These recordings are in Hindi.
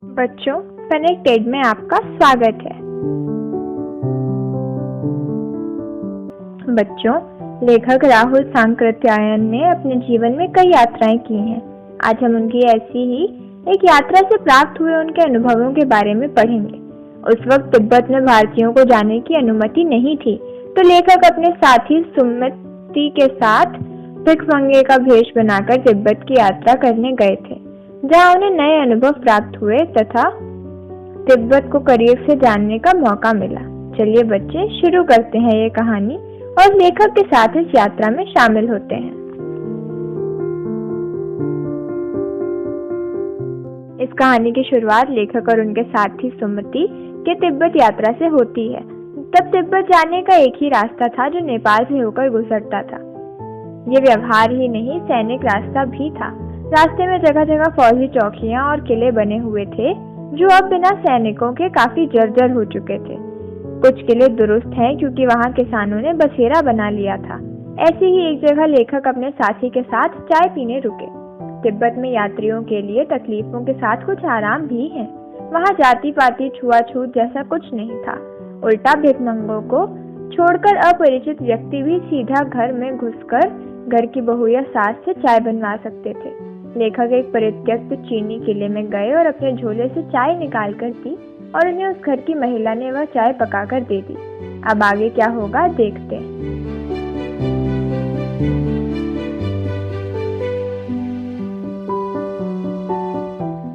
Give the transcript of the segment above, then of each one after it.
बच्चों, कनेक्टेड में आपका स्वागत है। बच्चों, लेखक राहुल सांकृत्यायन ने अपने जीवन में कई यात्राएं की हैं। आज हम उनकी ऐसी ही एक यात्रा से प्राप्त हुए उनके अनुभवों के बारे में पढ़ेंगे। उस वक्त तिब्बत में भारतीयों को जाने की अनुमति नहीं थी, तो लेखक अपने साथी सुमति के साथ भिखमंगे का भेष बनाकर तिब्बत की यात्रा करने गए थे, जहाँ उन्हें नए अनुभव प्राप्त हुए तथा तिब्बत को करीब से जानने का मौका मिला। चलिए बच्चे, शुरू करते हैं ये कहानी और लेखक के साथ इस यात्रा में शामिल होते हैं। इस कहानी की शुरुआत लेखक और उनके साथी सुमति के तिब्बत यात्रा से होती है। तब तिब्बत जाने का एक ही रास्ता था जो नेपाल से होकर गुजरता था। ये व्यवहार ही नहीं, सैनिक रास्ता भी था। रास्ते में जगह जगह फौजी चौकियां और किले बने हुए थे, जो अब बिना सैनिकों के काफी जर्जर हो चुके थे। कुछ किले दुरुस्त हैं क्योंकि वहां किसानों ने बसेरा बना लिया था। ऐसी ही एक जगह लेखक अपने साथी के साथ चाय पीने रुके। तिब्बत में यात्रियों के लिए तकलीफों के साथ कुछ आराम भी है। वहां जाति पाति छुआछूत जैसा कुछ नहीं था। उल्टा भिखमंगों को छोड़कर अपरिचित व्यक्ति भी सीधा घर में घुसकर घर की बहू या सास से चाय बनवा सकते थे। लेखक एक परित्यक्त चीनी किले में गए और अपने झोले से चाय निकाल कर दी और उन्हें उस घर की महिला ने वह चाय पकाकर दे दी। अब आगे क्या होगा देखते हैं।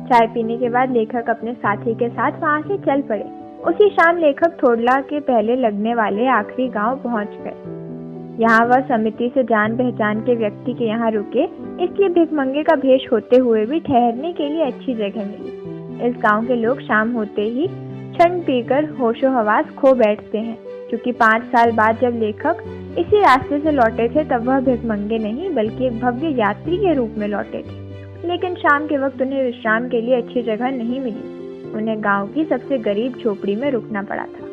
चाय पीने के बाद लेखक अपने साथी के साथ वहां से चल पड़े। उसी शाम लेखक थोडला के पहले लगने वाले आखिरी गांव पहुंच गए। यहाँ वह समिति से जान पहचान के व्यक्ति के यहाँ रुके, इसलिए भिखमंगे का भेष होते हुए भी ठहरने के लिए अच्छी जगह मिली। इस गांव के लोग शाम होते ही क्षण पीकर होशो हवास खो बैठते हैं, क्योंकि 5 साल बाद जब लेखक इसी रास्ते से लौटे थे तब वह भिखमंगे नहीं बल्कि एक भव्य यात्री के रूप में लौटे थे। लेकिन शाम के वक्त उन्हें विश्राम के लिए अच्छी जगह नहीं मिली। उन्हें गाँव की सबसे गरीब झोपड़ी में रुकना पड़ा था।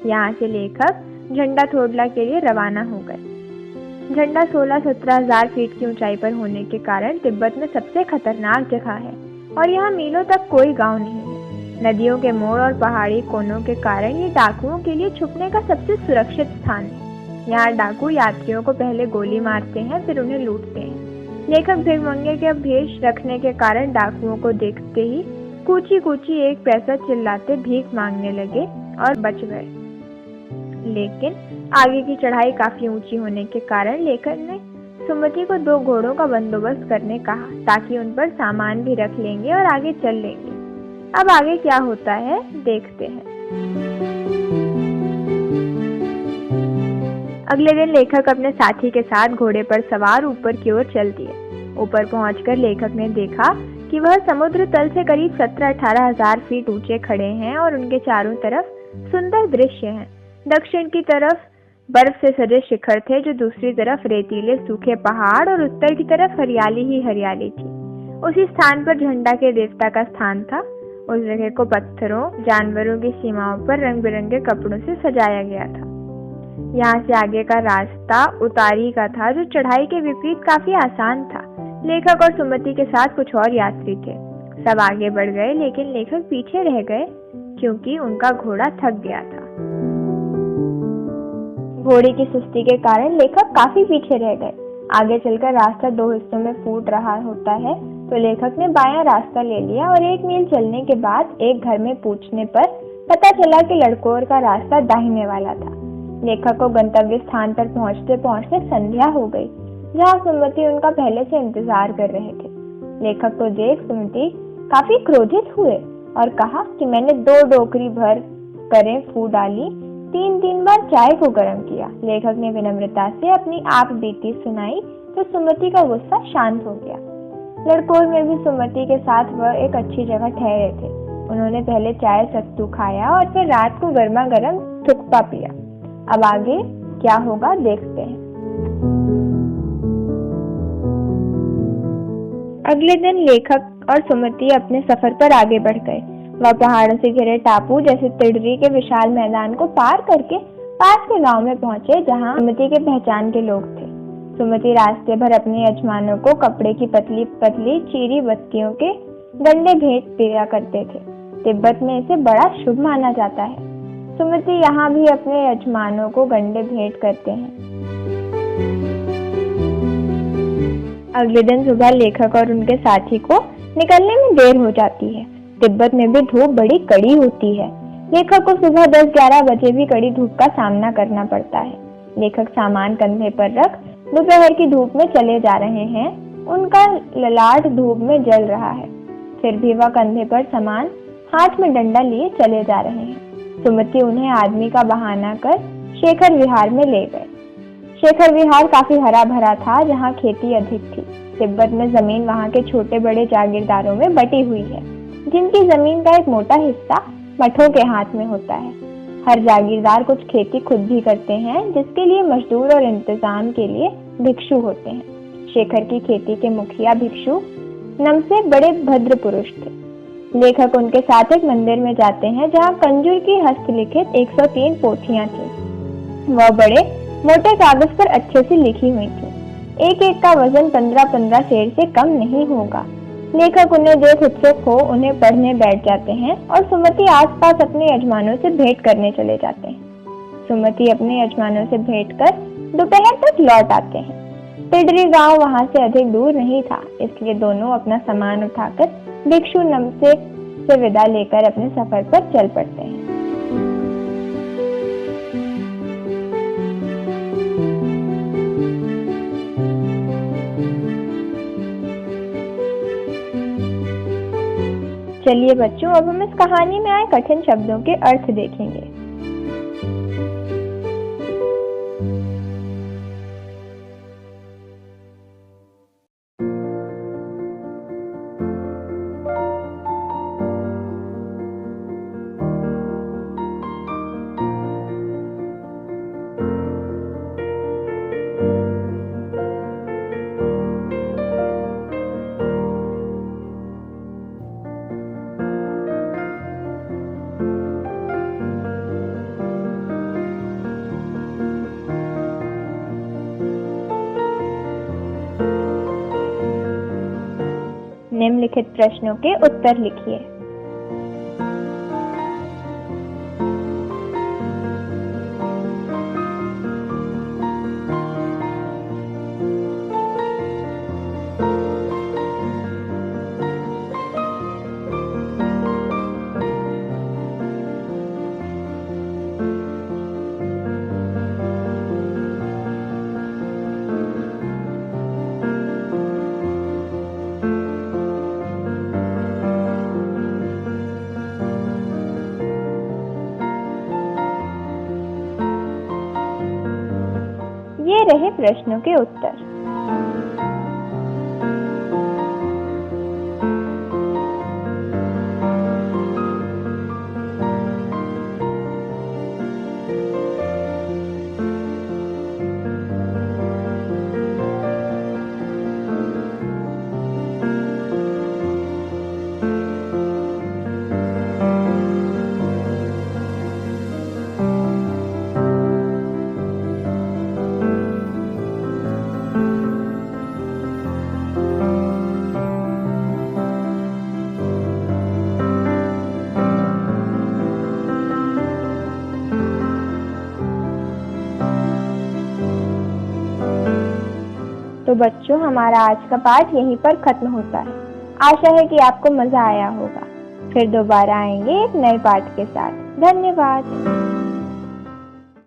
यहाँ से लेखक झंडा थोडला के लिए रवाना हो गए। झंडा 16-17 हजार फीट की ऊंचाई पर होने के कारण तिब्बत में सबसे खतरनाक जगह है और यहाँ मीलों तक कोई गांव नहीं है। नदियों के मोड़ और पहाड़ी कोनों के कारण ये डाकुओं के लिए छुपने का सबसे सुरक्षित स्थान है। यहाँ डाकू यात्रियों को पहले गोली मारते हैं, फिर उन्हें लूटते हैं। लेखक भिखमंगे के भेष रखने के कारण डाकुओं को देखते ही कूची कूची एक पैसा चिल्लाते भीख मांगने लगे और बच गए। लेकिन आगे की चढ़ाई काफी ऊंची होने के कारण लेखक ने सुमति को 2 घोड़ों का बंदोबस्त करने कहा, ताकि उन पर सामान भी रख लेंगे और आगे चल लेंगे। अब आगे क्या होता है देखते हैं। अगले दिन लेखक अपने साथी के साथ घोड़े पर सवार ऊपर की ओर चल दिए। ऊपर पहुंचकर लेखक ने देखा कि वह समुद्र तल से करीब 17-18 हजार फीट ऊंचे खड़े हैं और उनके चारों तरफ सुंदर दृश्य हैं। दक्षिण की तरफ बर्फ से सजे शिखर थे, जो दूसरी तरफ रेतीले सूखे पहाड़ और उत्तर की तरफ हरियाली ही हरियाली थी। उसी स्थान पर झंडा के देवता का स्थान था। उस जगह को पत्थरों, जानवरों की सीमाओं पर रंग बिरंगे कपड़ों से सजाया गया था। यहाँ से आगे का रास्ता उतारी का था, जो चढ़ाई के विपरीत काफी आसान था। लेखक और सुमति के साथ कुछ और यात्री थे। सब आगे बढ़ गए, लेकिन लेखक पीछे रह गए क्योंकि उनका घोड़ा थक गया था। घोड़े की सुस्ती के कारण लेखक काफी पीछे रह गए। आगे चलकर रास्ता 2 हिस्सों में फूट रहा होता है, तो लेखक ने बायां रास्ता ले लिया और 1 मील चलने के बाद एक घर में पूछने पर पता चला कि लड़कोर का रास्ता दाहिने वाला था। लेखक को गंतव्य स्थान पर पहुंचते पहुंचते संध्या हो गई, जहाँ सुमति उनका पहले से इंतजार कर रहे थे। लेखक को देख सुमति काफी क्रोधित हुए और कहा कि मैंने 2 डोकरी भर करें फू डाली, 3 बार चाय को गर्म किया। लेखक ने विनम्रता से अपनी आप बीती सुनाई तो सुमति का गुस्सा शांत हो गया। लड़कोर में भी सुमति के साथ वह एक अच्छी जगह ठहरे थे। उन्होंने पहले चाय सत्तू खाया और फिर रात को गर्मा गर्म थुक्पा पिया। अब आगे क्या होगा देखते हैं। अगले दिन लेखक और सुमति अपने सफर पर आगे बढ़ गए। वह पहाड़ों से घिरे टापू जैसे तिडरी के विशाल मैदान को पार करके पास के गांव में पहुंचे, जहां सुमति के पहचान के लोग थे। सुमति रास्ते भर अपने यजमानों को कपड़े की पतली पतली चीरी बत्तियों के गंडे भेंट दिया करते थे। तिब्बत में इसे बड़ा शुभ माना जाता है। सुमति यहाँ भी अपने यजमानों को गंडे भेंट करते हैं। अगले दिन सुबह लेखक और उनके साथी को निकलने में देर हो जाती है। तिब्बत में भी धूप बड़ी कड़ी होती है। लेखक को सुबह 10-11 बजे भी कड़ी धूप का सामना करना पड़ता है। लेखक सामान कंधे पर रख दोपहर की धूप में चले जा रहे हैं। उनका ललाट धूप में जल रहा है, फिर भी वह कंधे पर सामान, हाथ में डंडा लिए चले जा रहे हैं। सुमति उन्हें आदमी का बहाना कर शेखर विहार में ले गए। शेखर विहार काफी हरा भरा था, जहाँ खेती अधिक थी। तिब्बत में जमीन वहाँ के छोटे बड़े जागीरदारों में बटी हुई है, जिनकी जमीन का एक मोटा हिस्सा मठों के हाथ में होता है। हर जागीरदार कुछ खेती खुद भी करते हैं, जिसके लिए मजदूर और इंतजाम के लिए भिक्षु होते हैं। शेखर की खेती के मुखिया भिक्षु नमसे बड़े भद्र पुरुष थे। लेखक उनके साथ एक मंदिर में जाते हैं, जहाँ कंजूर की हस्तलिखित 103 पोथियां थी। वह बड़े मोटे कागज पर अच्छे से लिखी हुई थी। एक एक का वजन 15-15 सेर से कम नहीं होगा। लेखक उन्हें देख उत्सुक हो उन्हें पढ़ने बैठ जाते हैं और सुमति आसपास अपने यजमानों से भेंट करने चले जाते हैं। सुमति अपने यजमानों से भेंट कर दोपहर तक लौट आते हैं। तिडरी गांव वहां से अधिक दूर नहीं था, इसलिए दोनों अपना सामान उठाकर भिक्षु नमसे से विदा लेकर अपने सफर पर चल पड़ते हैं। चलिए बच्चों, अब हम इस कहानी में आए कठिन शब्दों के अर्थ देखेंगे। निम्नलिखित प्रश्नों के उत्तर लिखिए। ये रहे प्रश्नों के उत्तर। तो बच्चों, हमारा आज का पाठ यहीं पर खत्म होता है। आशा है कि आपको मजा आया होगा। फिर दोबारा आएंगे एक नए पाठ के साथ। धन्यवाद।